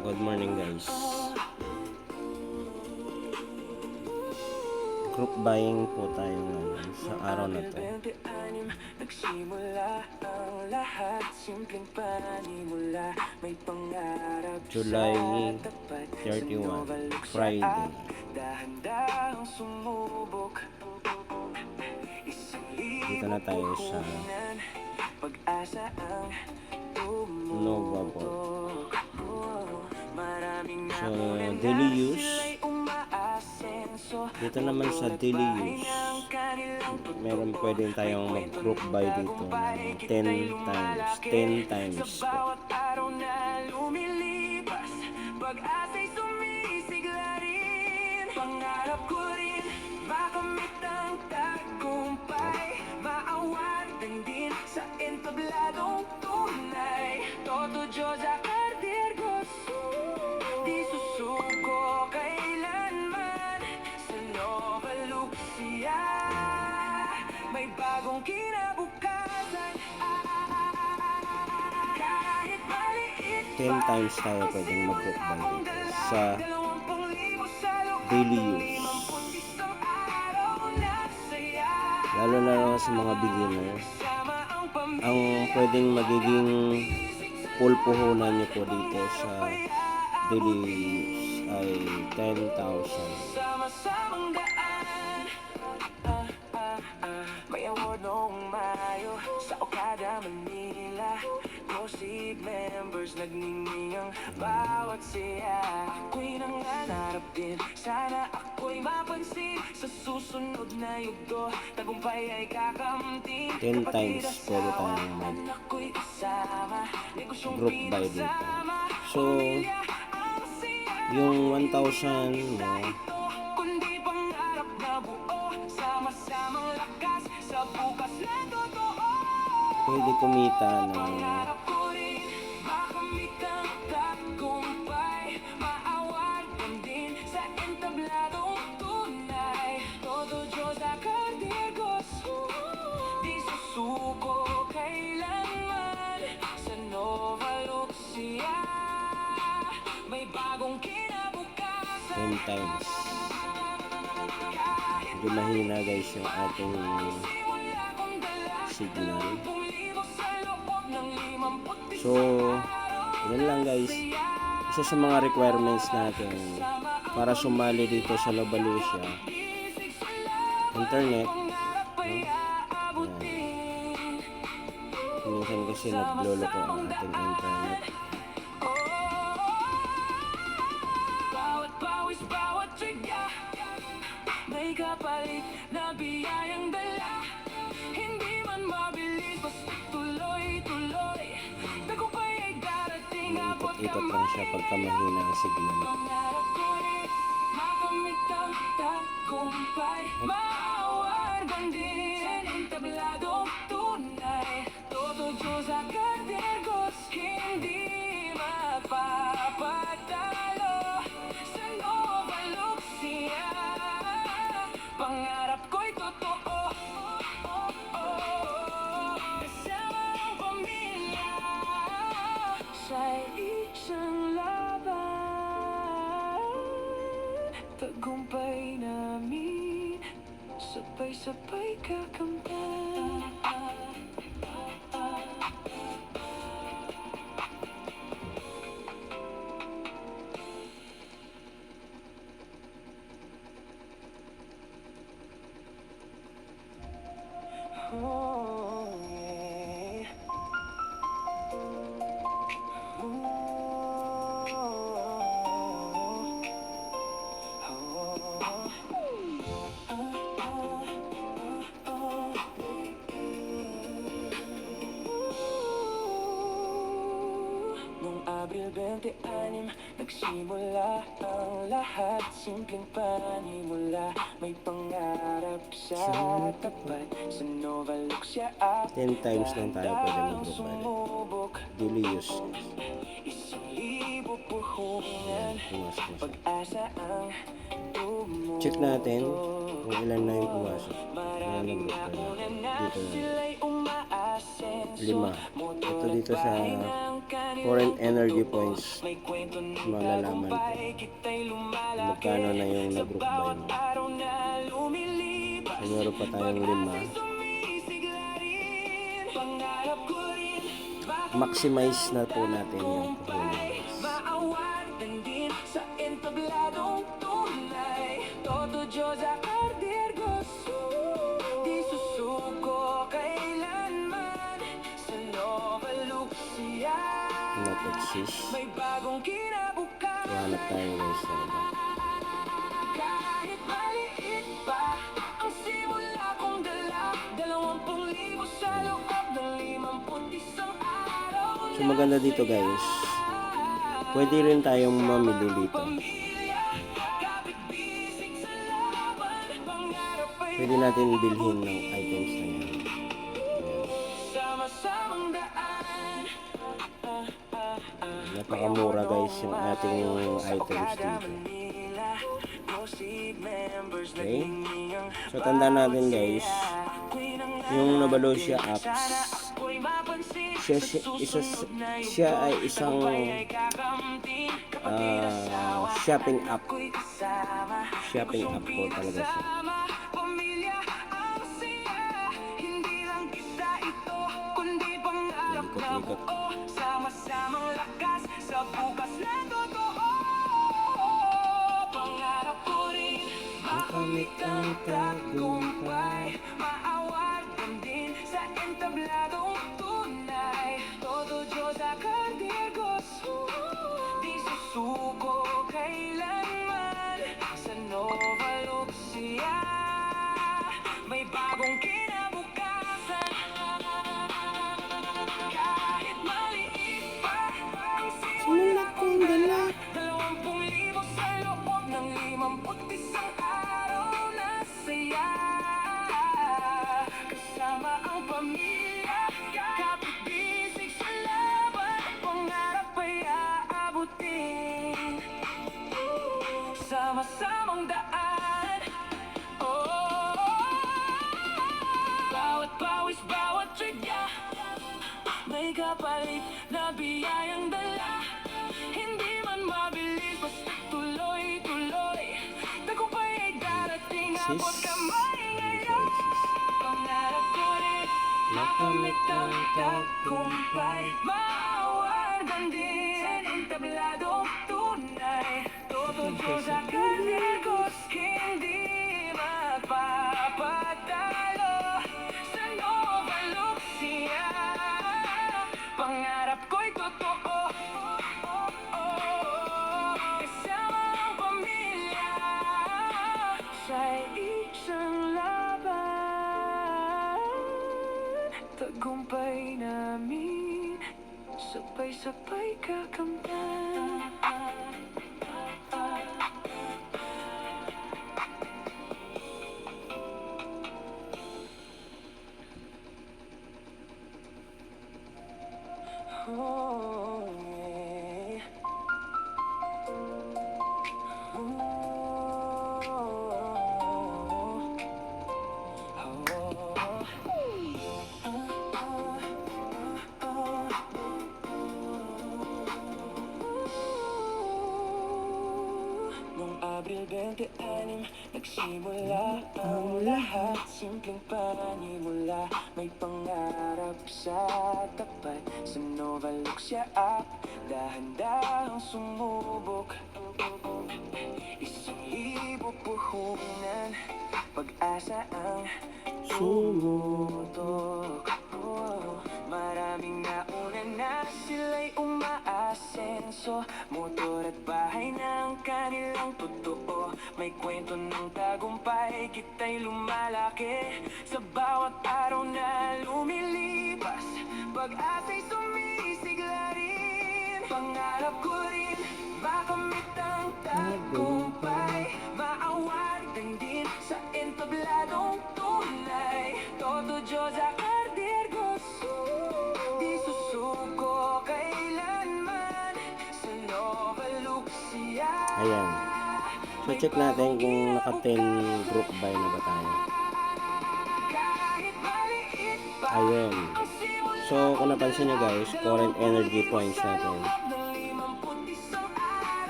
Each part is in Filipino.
Good morning guys. Group buying po tayo ngayon sa araw na to. July 31, Friday. Dito na tayo sa Nova Board. So, daily use. Dito naman sa daily use, meron pwede tayong mag-group buy dito ng 10 times. 10 times po. Pag-asa'y sumisigla rin, pangarap ko rin makamit ang tagumpay, maawaran din sa entabladong tunay. Todo Diyos akardir gusto, di susuko kailanman. Sa Nova Lucia may bagong kinabukasan. Kahit maliit 10 times tayo pwedeng mag-group buy dito sa daily use. Lalo na sa mga beginner, ang pwedeng magiging full puhunan nyo po dito sa daily use ay 10,000. May award noong Mayo sa Okada, Manila. Music members nagniniyang bawat siya. Ako'y nangangarap din, sana ako'y mapansin sa susunod na yugto. Tagumpay ay kakamtin 10 times pwede tayong mag-group buy dito. So, yung 1,000 mo, pwede kumita ng 10 times. Medyo mahina guys yung ating signal. So, yun lang guys. Isa sa mga requirements natin para sumali dito sa Nova Lucia, internet, no? Minsan kasi nagloloko ang ating internet. May kapalit na biyayang dala, hindi man mabilis, basta tuloy-tuloy. Tagumpay ay darating, abot ikot lang siya pagka mahina ang signal. Makamit ang tagumpay, maawargan din ang tabladong tunay. Todo Diyos akadergos, hindi mapapatalo sa Nova Lucia. Pangarap ko'y totoo, kasama ang pamilya sa isang laban. Tagumpay namin, sabay-sabay kakamtan. Oh, yeah. Noong Abril 26, nagsimula ang lahat. Simpleng panimula, may pangarap sa tapat. Sa Nova Lucia 10 times lang tayo pwede mag-group buy. Daily use. Check natin kung ilan na yung pumasok. Dito na. 5. Ito dito sa foreign energy points, malalaman ko magkano na yung nag-group buy mo. So, meron pa tayong 5. Maximize na po natin yung puhunan, guys. Maawardan din sa entabladong tunay. Todo Diyos akardir gusto. Di susuko kailanman sa Nova Lucia. Not exist. May bagong kinabukasan. So, hanap tayo, guys, sa baba. Kahit maliit pa ang simula kong dala. 20,000 sa loob ng 51 araw. So, maganda dito, guys. Pwede rin tayong mamili dito. Pwede natin bilhin ng items na yan. Napakamura, guys, yung ating items dito. Okay? So, tandaan natin, guys, yung Nabalosia apps, siya ay isang shopping app. Shopping app po talaga siya. Ikot-ikot. Sama-samang lakas sa bukas na totoo. Pangarap ko rin makamit ang tagumpay. Maawardan din sa entabladong tunay. Todo Diyos akardir gusto. Di susuko kailanman sa Nova Lucia. May bagong kinabukasan. Kahit maliit pa ang simula kong dala. 20,000 sa loob ng 51 araw na saya. Kasama ang pamilya, kapit-bisig sa laban. Pangarap ay aabutin. Sama-samang daan. Oh, bawat pawis, bawat tridya, may kapalit na biyayang dala. Hindi man mabilis, basta tuloy-tuloy. Tagumpay ay darating, abot kamay ngayon. Pangarap ko rin makamit ang tagumpay. Maawardan din sa entabladong tunay. Todo Diyos akardir gusto, hindi magpapatalo sa Nova Lucia. Pangarap ko'y totoo. Kasama ang pamilya sa isang laban. Tagumpay namin, sabay-sabay kakamtan. Oh, yeah. Noong Abril 26, nagsimula ang lahat. Simpleng panimula, may pangarap sa tapat. Sa Nova Lucia app, dahan-dahang sumubok. 1,000 puhunan, pag-asa ang sumutok. Maraming nauna na sila'y umaasenso. Motor at bahay ng kanilang totoo. May kwento ng tagumpay, kita'y lumalaki. Sa bawat araw na lumilipas, pag-asa'y sumisigla rin. Pangarap ko rin makamit ang tagumpay. Maawardan din sa entabladong tunay. Todo Diyos akardir gusto. Di susuko kailanman sa Nova Lucia. Ayan. So, check natin kung naka-10 group buy na ba tayo. Kahit maliit pa Ayun. ang simula So, kung napansin nyo guys, current energy points natin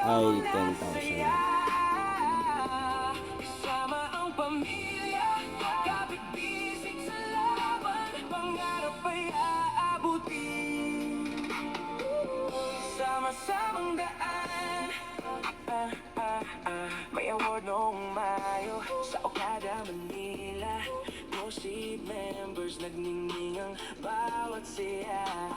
ay 10,000. Kasama ang pamilya, kapit-bisig sa laban, pangarap ay aabutin. Sama-samang daan, may award noong Mayo sa Okada, Manila. Music members, nagniningning ang bawat siya.